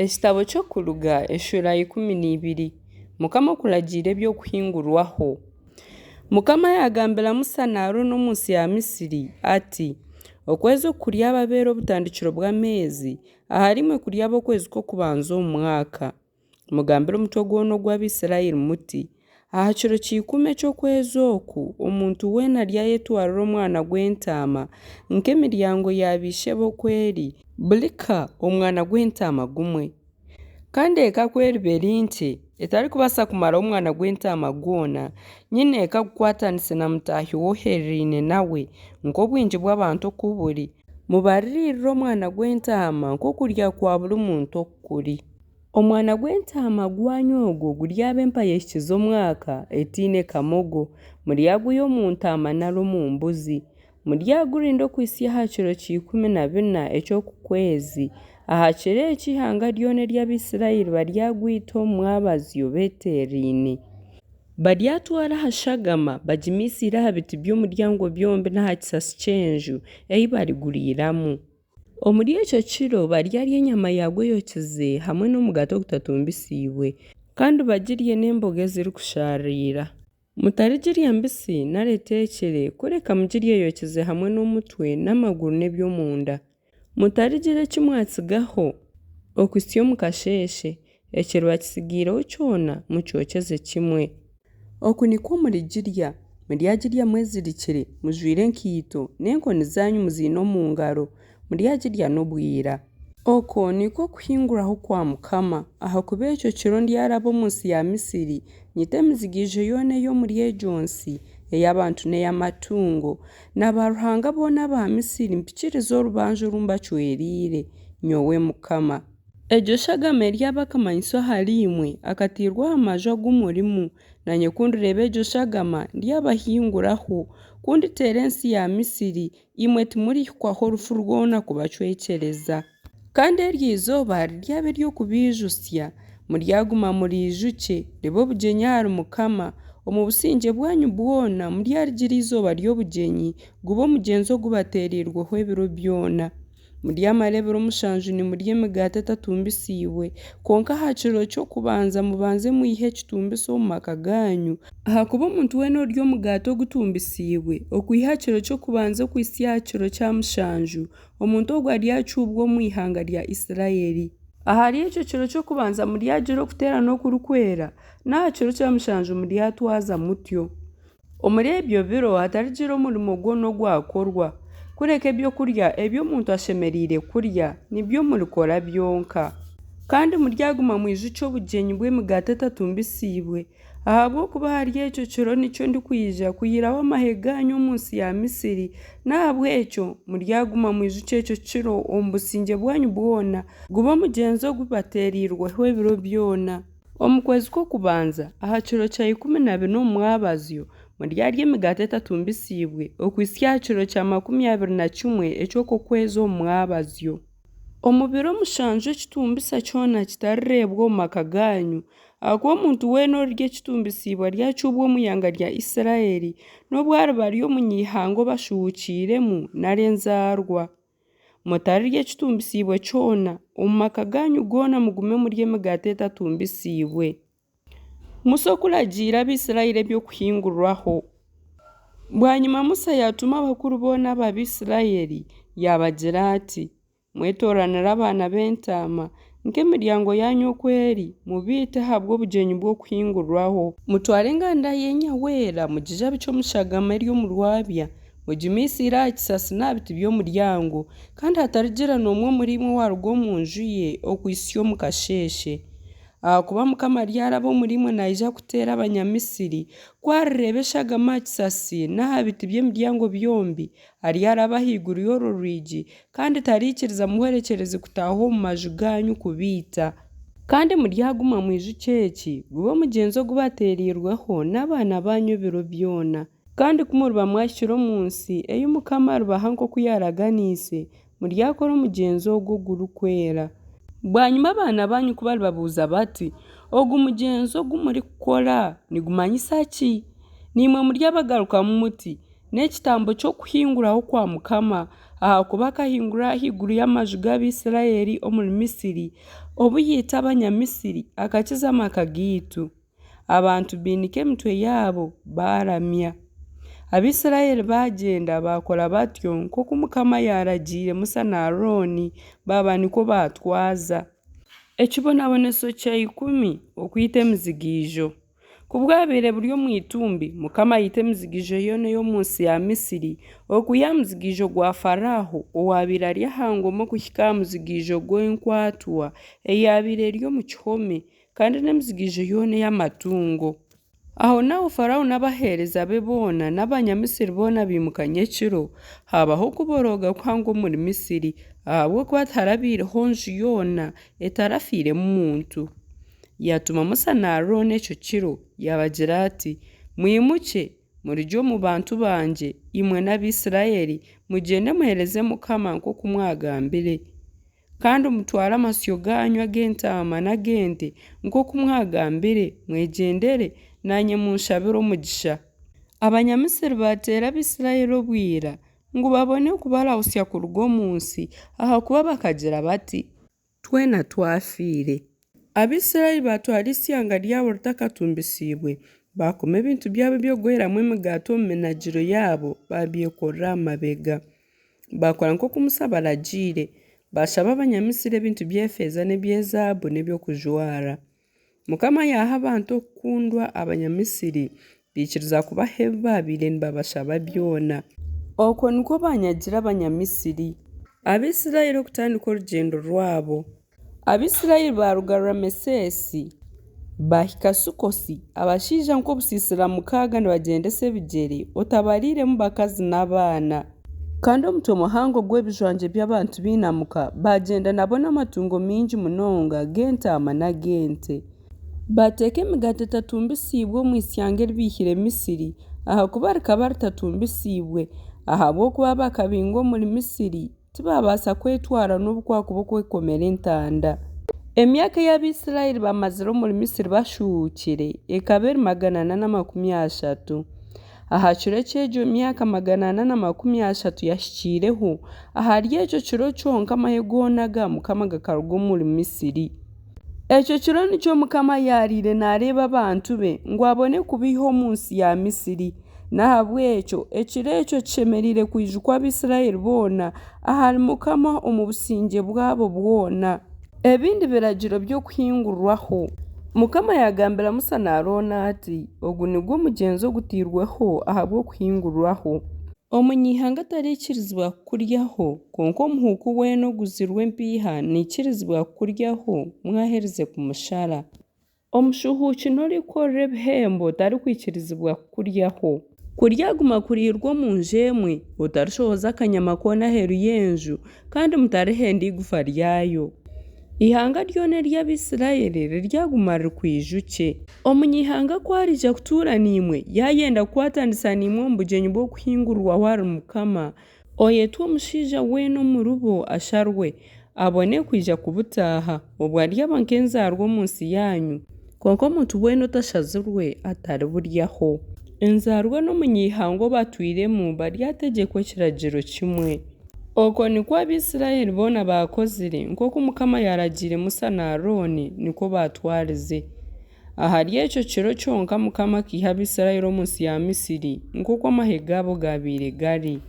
Ekitabo ky'okuluga eshura 12 Mukama kuragiira eby'okuhingurwaho. Mukama yagambira Musa na Aroni omu nsi ya Misiri ati okwezi okurya ababeera obutandikiro bw'ameezi aha rimwe kuryaba okwezi kw'okubanza omu mwaka. Mugambire omutwe gwona ogw'Abisirayiri muti aha kiro k'ikumi eky'okwezi oku omuntu weena aryayetwarira omwana gw'entaama nk'emiryango y'abaishe b'okweri buli ka omwana gw'entaama gumwe. Kandi eka kweriba eri nkye etarikubaasa kumaraho omwana gw'entaama gwona, nyine eka gukwatanise na mutaahi wohereraine nawe nk'obwingi bw'abantu oku buri, mubaririre omwana gw'entaama nk'okurya kwa buli muntu oku kuri. Omwana gw'entaama gwanyu ogwo guryaba empaya ehikize omwaka etiine kamogo, muryaguha omu ntaama nari omu mbuzi. Muryagurinde okwisa aha kiro k'14 eky'oku kwezi. Aha kiro eki ihanga ryona ery'Abisirayiri baryagwita omu mwabazyo beetereraine. Baryatwara aha shagama bagimisiire aha biti by'omuryango byombi n'aha kisasi ky'enju ei bariguriiramu. Omuri ekyo kiro baryarya enyama yagwo eyokize hamwe n'omugaati ogutatumbisiibwe, kandi bagirye n'emboga ezirikusharira. Mutarigirya mbisi nari eteekire, kureka mugirye eyokize hamwe n'omutwe n'amaguru n'eby'omunda. Mutarigire eki mwatsigaho okusya omu kasheeshe, ekiro bakisigiireho kyona mukyokyeze kimwe. Oku nikwo murigirya, muryagirya mwezirikire, mujwaire enkaito n'enkoni zanyu muziine omu ngaro, muryagirya n'obwira. Okwo nikwo kuhinguraho kwa Mukama, ahakuba ekyo kiro ndyaraba omu nsi ya Misiri nyita emizigijo yoona ey'omuri egyo nsi, ey'abantu n'ey'amatungo, n'abaruhanga boona aba Misiri mpikirize orubanju orumbacweriire, nyowe Mukama. Egyo shagama eryaba akamanyiso ahari imwe akatiirwa aha maju ag'omurimu, nanye kundireeba egyo shagama ndyabahinguraho, kunditeera ensi ya Misiri, imwe timurihikwaho orufu rwona kubacwekyereza. Kandi ery'izooba riryaba ery'okubiijusya, muryaguma muriijukye ribe obugyenyi ahari Mukama. Omu busingye bwanyu bwona muryarigira izooba ry'obugyenyi gube omugyenzi ogubateereirweho ebiro byona. Muryamara ebiro 7 nimurya emigaati etatumbisiibwe, konka aha kiro ky'okubanza mubanze mwihe ekitumbisa omu maka ganyu, ahakuba omuntu weena orya omugaati ogutumbisiibwe okwiha kiro ky'okubanza okwisa aha kiro kya 7, omuntu ogwo aryacuubwa omu ihanga rya Isirayiri. Ahari ekyo kiro ky'okubanza muryagira okuteera n'okurikwera, n'aha kiro kya 7 muryatwaza mutyo. Omuri ebyo biro hatarigira omurimo gwona ogwakorwa, kureka ebyokurya eby'omuntu ashemereire kurya nibyo murikora byonka. Kandi muryaguma mwijukye obugyenyi bw'emigaati etatumbisiibwe, ahabw'okuba ahari ekyo kiro nikyo ndikwija kuyiraho amahe ganyu omu nsi ya Misiri, n'ahabw'ekyo muryaguma mwijukye ekyo kiro omu busingye bwanyu bwona gube omugyenzi ogubateereirweho ebiro byona. Omu kwezi kw'okubanza aha kiro kya 14 omu mwabazyo muryarya emigaati etatumbisiibwe okwisa aha kiro kya 21 eky'oku kwezi omu mwabazyo. Omu biro 7 ekitumbisa kyona kitarireebwa omu maka ganyu, ahakuba omuntu weena orya ekitumbisiibwe aryacuubwa omu ihanga rya Isirayiri n'obwo ariba ari omunyihanga obashuhukiiremu nari enzarwa. Mutarirya ekitumbisiibwe kyona, omu maka ganyu goona mugume murya emigaati etatumbisiibwe. Musa okuragiira Abisirayiri eby'okuhingurwaho. Bwanyuma Musa yatuma abakuru boona b'Abisirayiri yabagira ati mwetooranire abaana b'entaama nk'emiryango yanyu okweri, mubiite habw'obugyenyi bw'okuhingurwaho. Mutware enganda y'enyaweera mugijabike omu shagama ery'omu rwabya, mugimisiire aha kisasi n'aha biti by'omuryango, kandi hatarigira n'omwe muri imwe waruga omu nju ye okwisa omu kasheeshe. Ahakuba Mukama aryaraba omuri imwe naija kuteera Abanyamisiri, kwarireeba eshagama aha kisasi n'aha biti by'emiryango byombi, aryaraba ahaiguru y'orwo rwigi, kandi tariikiriza muhwerekyerezi kutaaha omu maju ganyu kubiita. Kandi muryaguma mwijukye eki gube omugyenzi ogubateereirweho n'abaana banyu ebiro byona. Kandi kumuriba mwahikire omu nsi ei Mukama aribaha nk'oku yaraganiise, muryakora omugyenzi ogwo gurikwera. Bwanyuma abaana banyu kubaribabuuza bati ogu mugyenzi ogu murikukora nigumanyisa ki? Nimwe muryabagarukamu muti n'ekitambo ky'okuhinguraho kwa Mukama, ahakuba akahingura ahaiguru y'amaju g'Abisirayiri omuri Misiri, obu yita abanyamisiri akakiza amaka gitu. Abantu binika emitwe yabo baramya. Abisirayeli bagenda bakora batyo nk'oku Mukama yaragiire Musa na Aroni baba niko batwaza. Ekibonaboneso kya 10 okwita emizigijo. Kubwabire buri omu itumbi Mukama yita emizigijo yoona y'omunsi ya Misiri okuya muzigijo gwa Faraho owabire ari ahangomu okuhika aha muzigijo gw'enkwatwa eyabire eri omu kihome kandi n'emizigijo yoona ey'amatungo. Aho naho Faraho n'abaheereza be boona n'abanyamisiri boona bimukanye ekiro habaho kuboroga kuhango omuri Misiri ahabw'okuba tiharabiireho nju yoona etarafiiremu muntu. Yatuma Musa na Aroni ekyo kiro yabagira ati mwimuke murije omu bantu bangye imwe n'Abisirayeli mugende muheereze Mukama nk'oku mwagambire kandi mutware amasyo ganyu ag'entaama n'ag'ente nk'oku mwagambire mwegendere nanye munshabire omugisha. Abanyamisiri bateera Abisirayeli obwira ngu babone okubarahusya kuruga omu nsi ahakuba bakagira bati twena twafiire. Abisirayeli batwara isyanga ryabo ritakatumbisiibwe bakoma ebintu byabo by'okugoyeramu emigaati omu minagiro yabo babyekorera amabega. Bakora nk'oku Musa baragiire bashaba abanyamisiri ebintu by'efeeza n'eby'ezaabu n'eby'okujwara. Mukama yaha abantu okukundwa abanyamisiri biikiriza kubaha ebi babaire nibabashaba byona. Okwo nikwo banyagira abanyamisiri. Abisirayeli okutandika orugyendo rwabo. Abisirayeli baruga Ramesesi bahika Sukosi abashaija nk'obusiisira 6 nibagyendesa ebigyere otabariiremu bakazi n'abaana. Kandi omutwe muhango gw'ebijwangye by'abantu binamuka bagyenda nabo n'amatungo mingi munonga g'entaama n'ag'ente. Bateeka emigaati etatumbisiibwe omu isyanga eribiihire Misiri ahakuba rikaba ritatumbisiibwe ahabw'okuba bakabinga omuri Misiri tibabaasa kwetwara n'obukwaku bw'okwekomera entanda. Emyaka y'Abisirayeli bamazire omuri Misiri bashuhukire ekaba eri 430. Aha kiro eky'egyo myaka 430 yashikiireho ahari ekyo kiro kyonka amahe goona ga Mukama gakaruga omuri Misiri. Ekyo kiro nikyo Mukama yariire nareeba abantu be ngu abone kubiiha omu nsi ya Misiri. Nahabw'ekyo ekiro ekyo kishemereire kwijukwa Abisirayeli boona ahari Mukama omu busingye bwabo bwona. Ebindi biragiro by'okuhingurwaho. Mukama yagambira Musa na Aroni ati ogu nigwo mugyenzo ogutiirweho ahabw'okuhingurwaho. Omunyihanga tariikirizibwa kukuryaho konka omuhuuku weena oguzirwe empiiha niikirizibwa kukuryaho mwahereze kumushara. Omushuhuuki n'orikorera ebihembo tarikwikirizibwa kukuryaho. Kuryaguma kuriirwa omu nju emwe otarishohoza akanyama koona aheeru y'enju kandi mutarihenda igufa ryayo. Ihanga ryona ery'Abisirayeli riryaguma rikwijukye. Omunyihanga kwarija kutuura nimwe yayenda kukwatanisa nimwe omu bugyenyi bw'okuhingurwaho ahari Mukama oyetwe omushaija weena omuri bo asharwe abone kwija kubutaaha obwo aryaba nk'enzaarwa omu nsi yanyu konka omuntu weena otashazirwe atariburyaho. Enzaarwa n'omunyihanga obatwiremu baryategekwa ekiragiro kimwe. Okwo nikwo Abisirayeli boona bakozire nk'oku Mukama yaragiire Musa na Aroni niko batwarize. Ahari ekyo kiro kyonka Mukama akiiha Abisirayeli omu nsi ya Misiri nk'oku amahe gaabo gabiire gari.